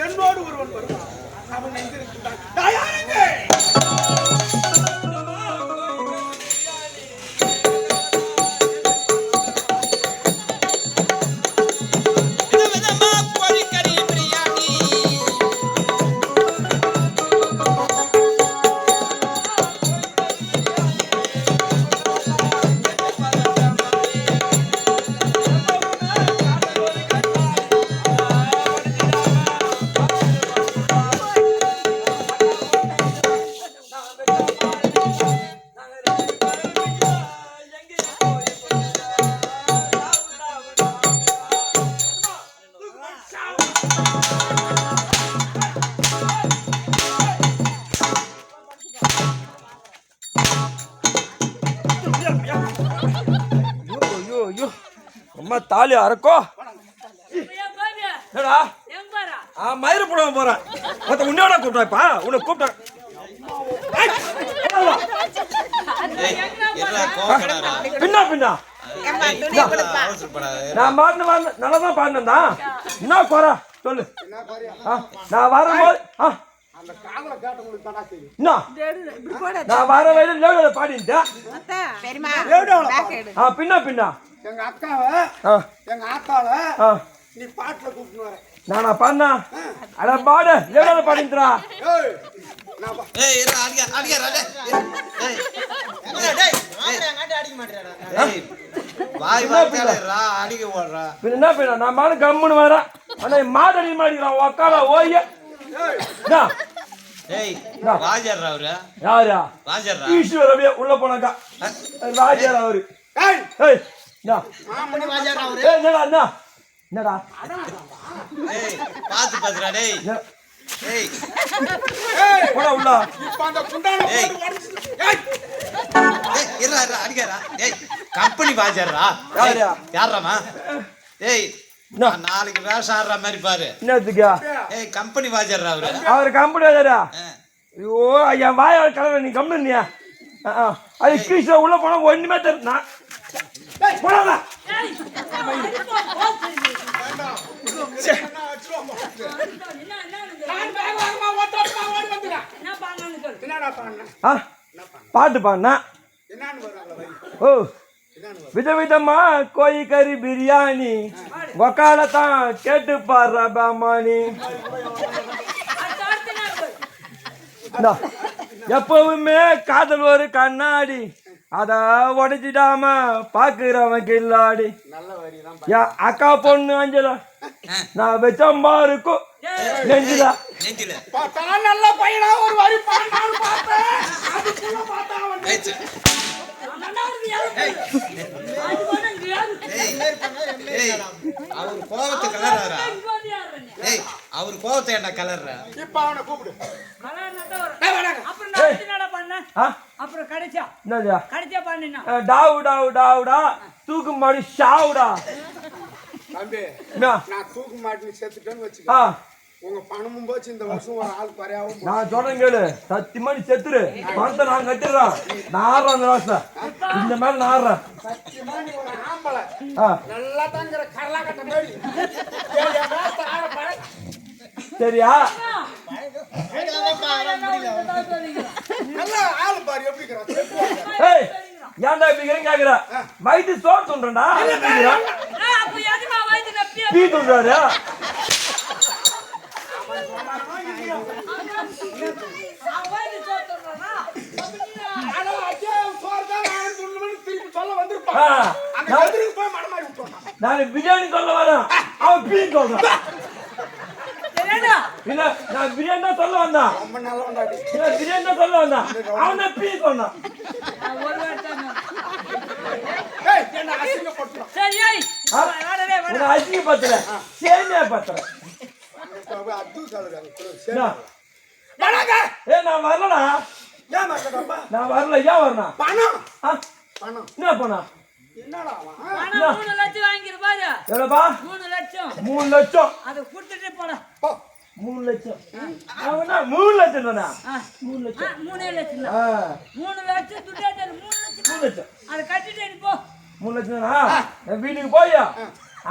என்னோடு ஒருவன் வருவான். அவன் எங்கிருக்கிறான்? தாலி அறக்கோ மயிறு போடாம போறேன். மொத்த உன்னோட கூப்பிட்டாப்பா, உன்னை கூப்பிட்டேன். பின்னா பின்னா நான் பாடின நல்லதான் பாடினேன் தான். என்ன குறை சொல்லு. நான் வரும்போது நான் வர வயல பாடிட்டேன். பின்னா பின்னா எங்க அக்காவை எங்க ஆத்தாவை நீ பாட்டுல கூப்பிட்டு வர. நானா பாடினா அட பாடு எவ்வளவு பாடின்றா. என்ன பண்ண நான் மாடு கம்முன்னு வரேன். ஆனா மாடு அடி மாடிக்கிறான் உக்கால ஓய்ய. யாரா ஈஸ்வரவே உள்ள போனாக்கா ராஜாரா அவரு. என்னடா பாத்து பாத்துடா டேய். ஏய் போடா உள்ள. இப்ப அந்த குண்டான ஏய் இருடா இருடா அடிக்கறா. ஏய் கம்பெனி வாஜர்ரா. யாரமா? ஏய் நாளைக்கு வேஷம் ஆடுற மாதிரி பாரு. என்னத்துக்கா? ஏய் கம்பெனி வாஜர்ரா அவரு. Our company வாஜரா? ஐயோ ஐயா வாய கலவ நீ கம்பெனியா? அது கீழ உள்ள போனா ஒண்ணுமே தெரியல. போடா பாட்டு பாடினா ஓ விதவிதமா கோழி கறி பிரியாணி ஒக்காலத்தான் கேட்டு பாடுற பாமானி. எப்பவுமே காதல் ஒரு கண்ணாடி அத உடைச்சிடாம பாக்குறவன் கில்லாடி. அக்கா பொண்ணு அஞ்சல நான் வச்சம்பா இருக்கும் நெஞ்சில. நல்ல பையனா ஒரு வரி அவர் கோவத்தை கலர்றா. ஏய் அவர் கோவத்தை என்ன கலர்ற? இப்ப அவனை கூப்பிடு. அப்புறம் கடைச்சா கடைச்சா பண்ணினா டாவு டாவு டாவுடா தூக்கு மாடி ஷாவுடா. தம்பி நான் தூக்கு மாட்டி செத்துட்டேன்னு வச்சுக்க. உங்க பணமும் போச்சு இந்த வருஷம் ஒரு ஆள் குறையாவும் நான் சொல்றேன் கேளு, சத்தியமா நீ செத்துரு, பணத்தை நான் கட்டிடுறேன். நான் ஆடுறேன் அந்த வருஷம், இந்த மாதிரி நான் ஆடுறேன். சத்தியமா நீ ஒரு ஆம்பளை ஆ, நல்லா தாங்கிற கரலா கட்ட மாதிரி சரியா? நல்லா ஆளு பாரு எப்படி இருக்கிறான். ஏய், ஏன்டா இப்படி கேக்குற? வயிற்று சோறு சொல்றேன்டா, டீ சொல்றாரு. நான் பிரியாணி சொல்ல வரேன், அவன் பீ சொல்றான். இல்ல, நான் பிரியாணி தான் சொல்ல வந்தான், பிரியாணி தான் சொல்ல வந்தான், அவன் தான் பீ சொன்னான். அசிங்க பத்திர சேமியா பத்திர. நான் வரலடா. நான் வரல, ஏன் வரணும்? என்ன பண்ணா? 3 லட்சம் வாங்கிருப்பாரு. எவ்வளவுப்பா? 3 லட்சம். 3 லட்சம். அதை கொடுத்துட்டு போட. 3 லட்சம். அவனா 3 லட்சம் தானா? 3 லட்சம். 3 லட்சம் தான். 3 லட்சம் துட்டாச்சு. 3 லட்சம். அதை கட்டிட்டு போ. 3 லட்சம் தானா? வீட்டுக்கு போயா?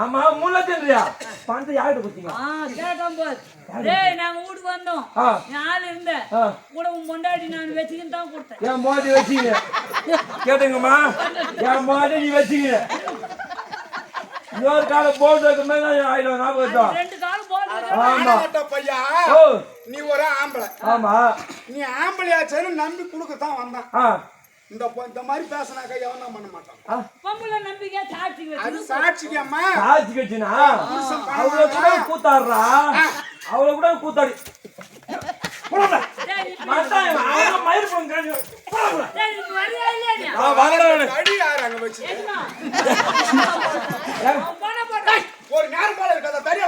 ஆமா, 3 லட்சம்ன்றியா? பணத்தை யார்கிட்ட கொடுத்தீங்க? கேட்டோம் போது. டேய், நாங்க வீட்டுக்கு வந்தோம். ஆள் இருந்த கூட உன் பொண்டாட்டி நான் வச்சுக்கின்னு தான் கொடுத்தேன். என் மோதி வச்சுங்க கேட்டுங்கம்மா, என் மோதி நீ வச்சுங்க. இன்னொரு காலம் போட்டு வைக்க மாதிரி ஆயிடும். ஞாபகம் 2 காலம் போட்டு. ஆமா பையா, நீ ஒரு ஆம்பளை. ஆமா, நீ ஆம்பளையாச்சேன்னு நம்பி கொடுக்கத்தான் வந்தான். இந்த மாதிரி பேசினாக்கா எவனா பண்ண மாட்டான். பொம்பளை நம்பிக்கை சாட்சி அது சாட்சிக்கம்மா. சாட்சி கட்சினா அவளை கூட கூத்தாடுறா, அவளை கூட கூத்தாடி ஒரு நேரம் போல இருக்காத பெரிய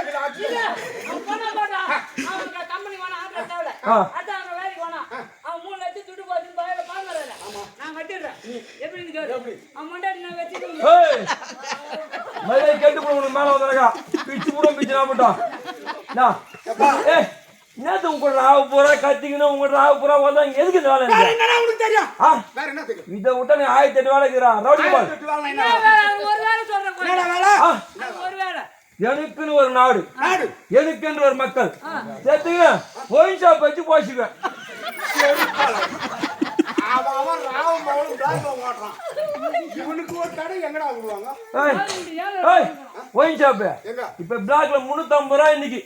கம்பெனி வேணா வேலைக்கு வேணா. அவன் 3 லட்சம் துட்டு போச்சு பாருங்க. நான் கட்டிடுறேன். எப்படி அவன் முன்னாடி நான் வச்சுக்கணும். கேட்டு போடுவோம் மேல வந்தாக்கா பிச்சு போடும், பிச்சு நான் போட்டோம். நேத்து உங்க ராவு பூரா கத்திக்கணும், உங்க ராவு பூரா வந்தா எதுக்கு இந்த வேலை? உனக்கு தெரியும் வேற என்ன தெரியும்? இதை விட்டா நீ 1008 வேலை இருக்கிறா ரவுடி பால். ஒரு வேலை சொல்றேன். ஒரு வேலை எனக்குன்னு ஒரு நாடு, எனக்குன்னு ஒரு மக்கள் சேர்த்துங்க. ஒயின் ஷாப் வச்சு போச்சுக்குவேன். அவன் ராவம் பவுலும் பிளாக் ஓட்டுறான். இவனுக்கு ஒரு கடை எங்கடா விடுவாங்க? ஒயின் ஷாப் இப்ப பிளாக்ல 350 ரூபாய் இன்னைக்கு.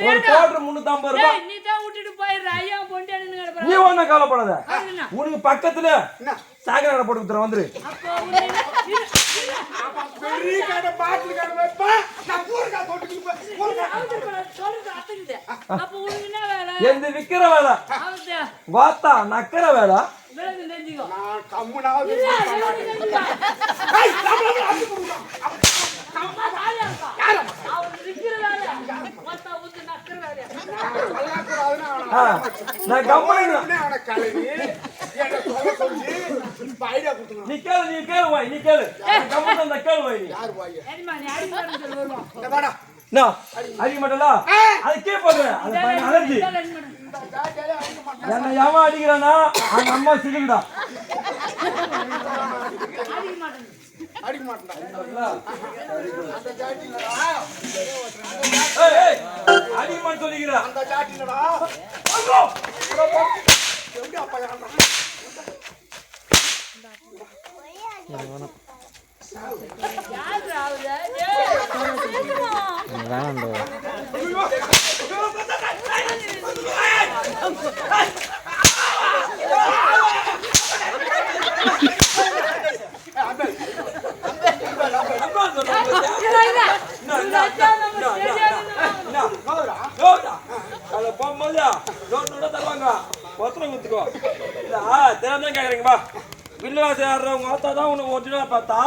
ஒரு கோட்டர் 350 ரூபாய். நீ தான் விட்டுட்டு போயிடுற. ஐயா பொண்டாட்டின்னு கிடப்பற. நீ ஒண்ணும் கவலைப்படாத, உனக்கு பக்கத்துல சாகர கடை போட்டு கொடுத்துறேன், வந்துரு. பெரிய கடை பாட்டில் கடை வைப்பா. நான் ஊருக்கா போட்டு அப்ப உனக்கு என்ன வேலை? எந்த விக்கிற வேலை வாத்தா நக்கிற வேலை. நான் கம்முனாவது நான் கம்பெனி நீ கேளு, நீ கேளு வாய், நீ கேளு. கம்பெனி அந்த கேளு வாய். அடிக்க மாட்டல அது கேட்பாங்க. அது பையன் அலர்ஜி. என்ன ஏமா அடிக்கிறானா அந்த அம்மா சிலுக்குடா. அடிக்க மாட்டேன். அடிக்க மாட்டேன் சொல்லிக்கிறேன். அந்த ஜாட்டிலடா எப்படி அப்பா வில்லுவாசம் தான் உனக்கு ஒரிஜினலா பார்த்தா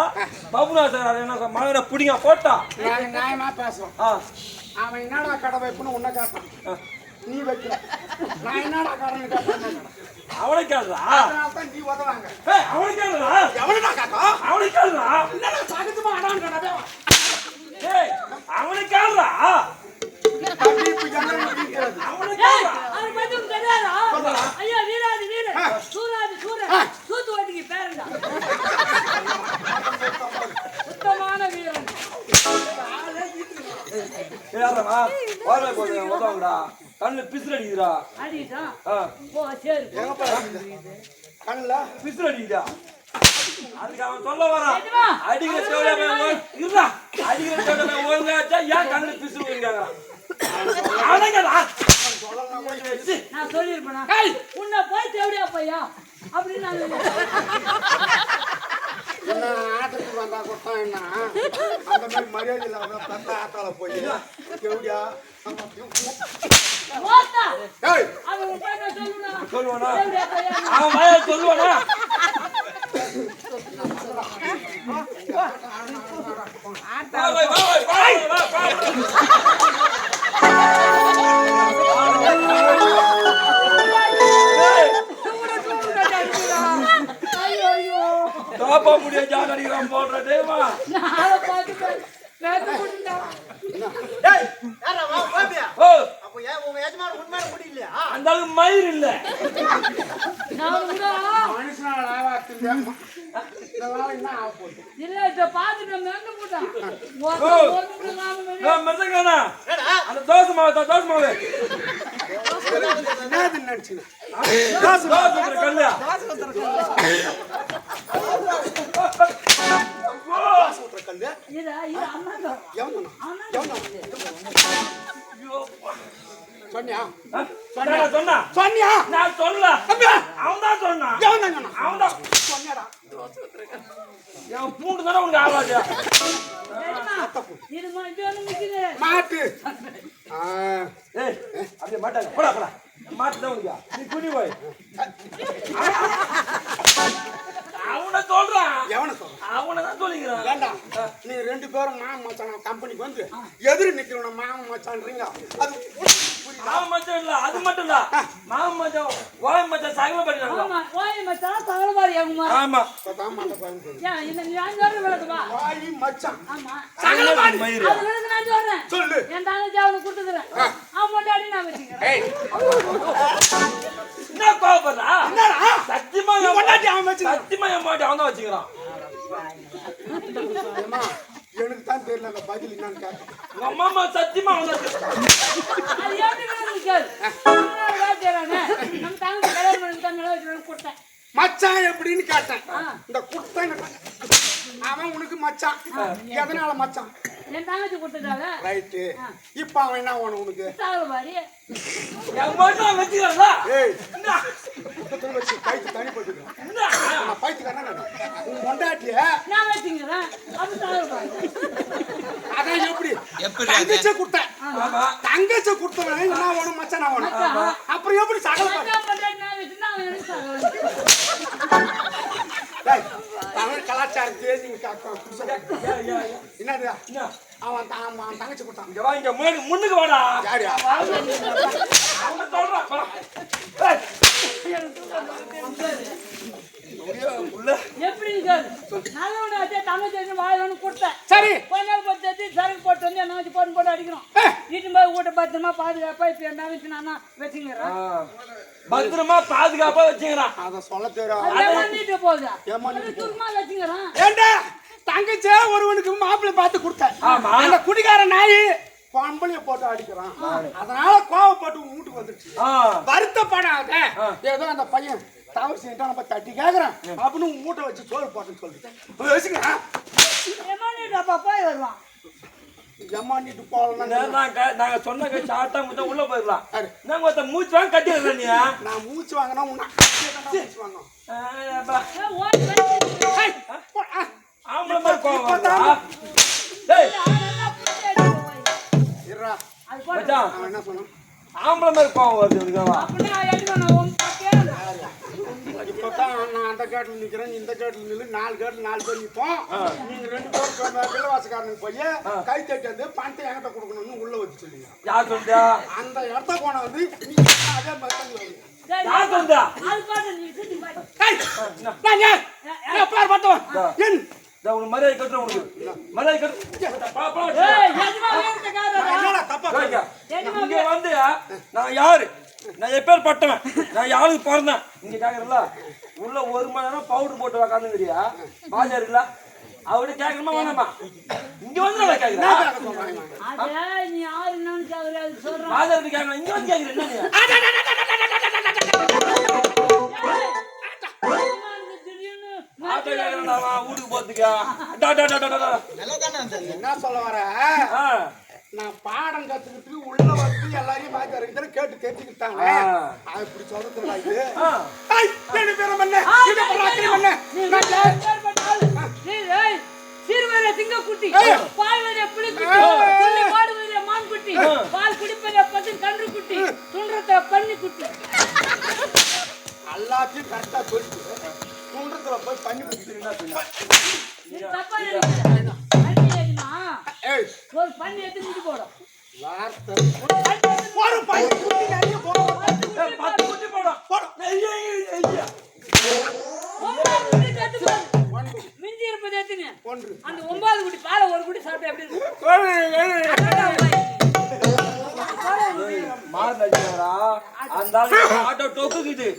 பபுராசர் என்ன மகனை பிடிங்க போட்டா. நியாயமா பேசுறோம். அவன் என்னடா கடை வைப்புன்னு உன்ன கேட்டான், நீ வைக்கல. நான் என்னடா கடன் கேட்டேன், அவனை கேளுடா. நீ உதவாங்க. அவனை கேளுடா. எவனடா கேட்டா? அவனை கேளுடா. என்னடா சகஜமா அடான்னு கேட்டா? அவனை கேளுடா. என்னன்னு இருக்கிறது. ஏய், அவரை பத்தி உனக்கு தெரியாதா? ஐயா, வீராதி வீரன், சூராதி சூரன், சூத்துவதிக்கு பேரன்டா. சுத்தமான வீரன். ஏறாமா வாழை போடுங்க உதவுடா கண்ணு பிசுறு அடிக்குதுடா அடிக்கிட்டான். ஆ போ, சரி. எங்கப்பா கண்ணுல பிசுறு அடிக்குதா அதுக்கு அவன் சொல்ல வரான் எதுவா? அடிக்கிற செவடியா இருடா அடிக்கிற செவடியா ஒழுங்காச்சா ஏன் கண்ணு பிசுறு இருக்காங்க நான் சொல்லிருப்பேனா? உன்னை போய் தேவடியா பையா அப்படின்னு நான் என்ன ஆட்டத்துக்கு வந்தா கொடுத்தான் என்ன அந்த மாதிரி மரியாதை இல்லாம தந்த ஆட்டால போய் எப்படியா ஓத்தா. ஏய் அவன் உன் பையனை சொல்லுனா? சொல்லுவானா தேவடியா பையா. அவன் வாய சொல்லுவானா ஐயோ, ஐயோ. தாப்பா முடிய ஜான் அடிக்கிறான் போடுற டேமா நாளை பார்த்து பேக்க போட்டுட்டா. ஓ அப்ப ஏன் உங்க எஜமான உண்மையான முடியலையா? அந்த அளவுக்கு மயிர் இல்ல நான் கூட மனுஷனால ஆவாத்து இதனால என்ன ஆக போகுது இல்ல இத பாத்துட்டு மெங்க போட்டான். மெசங்கானா அந்த தோசை மாவு என்னது நினைச்சு தோசை கல்யா கல்லு இது அம்மா தான். எவனா அம்மா சொன்னியா சொன்னா சொன்னியா நான் சொல்ல அவன் தான் சொன்னான் எவனா சொன்னா அவன் தான் சொன்னடா என் பூண்டு தானே உனக்கு ஆகாது இது மட்டும் நிக்குது. மாட்டு ஏய் அப்படியே மாட்டாங்க போடா போடா மாட்டு தான் உனக்கு நீ குடி போய் அவனை சொல்றான் எவனை சொல்ற அவனை தான் சொல்லிக்கிறான் ஏண்டா நீங்க ரெண்டு பேரும் மாமன் மச்சான் கம்பெனிக்கு வந்து எதிரி நிக்கிறவன மாமன் மச்சான்றீங்க அது மாமன் மச்சான் இல்ல அது மட்டும் இல்ல மாமன் மச்சான் ஓய் மச்சான் சகல பண்ணிடுறாங்க ஆமா, ஓய் மச்சான் சகலமாரி ஆகுமா? ஆமா இப்பதான் மாட்ட பாருங்க ஏன் இந்த நீ அஞ்சாறு விளக்குவா? வாயி மச்சான் ஆமா. சகலமாரி மயிறு அது விளக்கு நான் சொல்றேன். சொல்லு என் தங்கச்சி அவனுக்கு கொடுத்துக்கிறேன். அவன் பொண்டாட்டி நான் வச்சுக்கிறேன். ஏய் என்ன கோபப்படுறா என்னடா சத்தியமா நீ பொண்டாட்டி அவன் வச்சுக்கிறான். சத்தியமா என் மாட்டி அவன் தான் வச்சுக்கிறான் ஏம்மா, எனக்கு தான் தெரியல அந்த பதில் என்னன்னு கேட்டேன் உங்க அம்மா சத்தியமா அவன் தான் வச்சுக்கிறான் அது எப்படி விளக்கு கேளு. இன்னொரு வேலை செய்றானே. நம்ம தங்கச்சி கல்யாணம் பண்ணி தான் நிலவு வச்சுக்கணும்னு கொடுத்தேன். மச்சான் எப்படின்னு கேட்டேன் இந்த குட்டை அவன் உனக்கு மச்சான் எதனால மச்சான் என் தங்கச்சி கொடுத்துட்டால ரைட்டு இப்ப அவன் என்ன வேணும் உனக்கு சகலமாரி. என் மாட்டி அவன் வச்சுக்கிறான்ல ஏய் என்ன குட்டத்துல வச்சு பைத்து தனி போட்டுக்கிறான் என்ன நான் பைத்துக்காரன் உன் பொண்டாட்டிய நான் வச்சுக்கிறேன். அப்ப சகலமாரி. அதான் எப்படி எப்படி தங்கச்ச குட்டை ஆமா தங்கச்ச குட்டவன் என்ன வேணும் மச்சான் வேணும் அப்புறம் எப்படி சகல பாரு மச்சான் பொண்டாட்டி நான் வச்சுன்னா அவன் எனக்கு சகலமாரி. தமிழ் கலாச்சாரத்தையே நீங்க என்னது என்ன அவன் அவன் தங்கச்சி கொடுத்தான் இங்க வா இங்க முன்னுக்கு வாடா யாரியா அவன் சொல்றான் வா. ஏய். உள்ள எப்படி கேளு. நல்லவனை வச்சே தங்கச்சி வச்சு வாழணும்னு கொடுத்தேன். சரி கொஞ்ச நாள் போட்டு வச்சு சரக்கு போட்டு வந்து என்ன வச்சு போட்டு அடிக்கணும். வீட்டு போய் வீட்டை பத்திரமா பாதுகாப்பா இப்ப என்ன வச்சு நான் வச்சுக்கிறேன். பத்திரமா பாதுகாப்பா வச்சுக்கிறான் அத சொல்ல தெரியும் அது ஏமாந்துட்டு போகுதா? ஏமாந்துட்டு அது சும்மா வச்சுக்கிறேன். ஏண்டா தங்கச்சே ஒருவனுக்கு மாப்பிள்ளை பார்த்து கொடுத்தேன் ஆமா. அந்த குடிகார நாய் பொம்பளைய போட்டு அடிக்கிறான் அதனால கோவப்பட்டு உன் வீட்டுக்கு வந்துருச்சு வருத்தப்படாத ஏதோ அந்த பையன் தவறு செஞ்சுட்டா நம்ம தட்டி கேக்குறேன் அப்படின்னு உன் மூட்டை வச்சு சோறு போட்டுன்னு சொல்லிட்டு வச்சுக்கிறேன் ஏமாந்துட்டு அப்பா போய் வருவான். எம்மாண்டிட்டு போகலாம் நாங்க சொன்ன கட்சி ஆட்டா முத்த உள்ள போயிடலாம் சரி. நாங்க ஒருத்த மூச்சு வாங்க கட்டிடுறேன் நீ நான் மூச்சு வாங்கினா உன்னை மூச்சு வாங்கணும் ஓய் ஏய், ஆம்பளை மாதிரி கோவம் இப்பதான் வருதா? டேய் இருடா. அது போட்டு மச்சான் அவன் என்ன சொன்னான் ஆம்பளை மாதிரி கோவம் வருது இவனுக்கு அப்படின்னா எடுக்கணும். உன் கேளு. இப்பதான் நான் அந்த கேட்டில் நிக்கிறேன் நீ இந்த கேட்டில் நில்லு 4 கேட்டில் 4 பேர் நிற்போம் நீங்க 2 பேரும் பிள்ளவாசக்காரனுக்கு போய் கை தட்டி வந்து பணத்தை என்கிட்ட கொடுக்கணும்னு உள்ள வச்சு சொல்லுங்க யார் சொன்னா அந்த இடத்த போன வந்து நீ அதே மாதிரி சரி, யார் சொன்னா அது போட்டு நீ சுத்தி பாரு. பார் பார்த்தோம் என் உனக்கு மரியாதை கட்டுறேன் உனக்கு மரியாதை கட்டு ஏய், எஜமா வீட்டுக்காரரா? என்னடா தப்பா கேட்க. இங்க வந்து நான் யாரு, நான் எப்பேர் பட்டவன், நான் யாருக்கு பிறந்தேன் இங்க கேக்குறல. உள்ள 1 மணி நேரம் பவுடர் போட்டு உக்காந்துங்கிறியா பாஜார் இல்ல அவர்கிட்ட கேட்கணுமா வேணாமா? இங்க வந்து நான் கேக்குறேன் அதே நீ யாரு என்னன்னு கேக்குற அது சொல்றேன். பாஜாருக்கு கேட்கணும், இங்க வந்து கேக்குறேன் என்ன நீ திடீர்னு ஆட்டோ கேக்குறேன்டாமா வீட்டுக்கு போறதுக்கா? டா டா டா டா டா. நல்லா தானே இருந்தது. என்ன சொல்ல வர ஆ நான் பாடம் கத்துக்கிட்டு உள்ள வந்து எல்லாரையும் பாத்து இருக்கிற கேட்டு தெரிஞ்சுக்கிட்டாங்க. அது இப்படி சொல்றதுடா இது. ஐய் ரெண்டு பேரும் பண்ண இது பராக்கிரி பண்ண நான் சீர்வர சிங்கக்குட்டி, பால்வர புலிக்குட்டி, துள்ளி பாடுவர மான்குட்டி, பால் குடிப்பத பசு கன்றுக்குட்டி, துன்றத பன்னிக்குட்டி. எல்லாத்தையும் கரெக்டா சொல்லிட்டு குன்றத்துல போய் பண்ணி குடிக்கிறீங்கன்னா நீ தப்பா நினைக்கிற. பன்னி ஏதுனா ஏய் ஒரு பன்னி எடுத்து போடும். வார்த்தை ஒரு பைய குட்டி நிறைய போறோம். 10 குட்டி போடும் போடும். மிஞ்சி இருப்பது எத்தனை? ஒன்று அந்த 9 குட்டி பாலை ஒரு குட்டி சாப்பிட்டு எப்படி இருக்கும்? மாறு நடிக்கிறா அந்த ஆட்டோ டொக்குக்குது.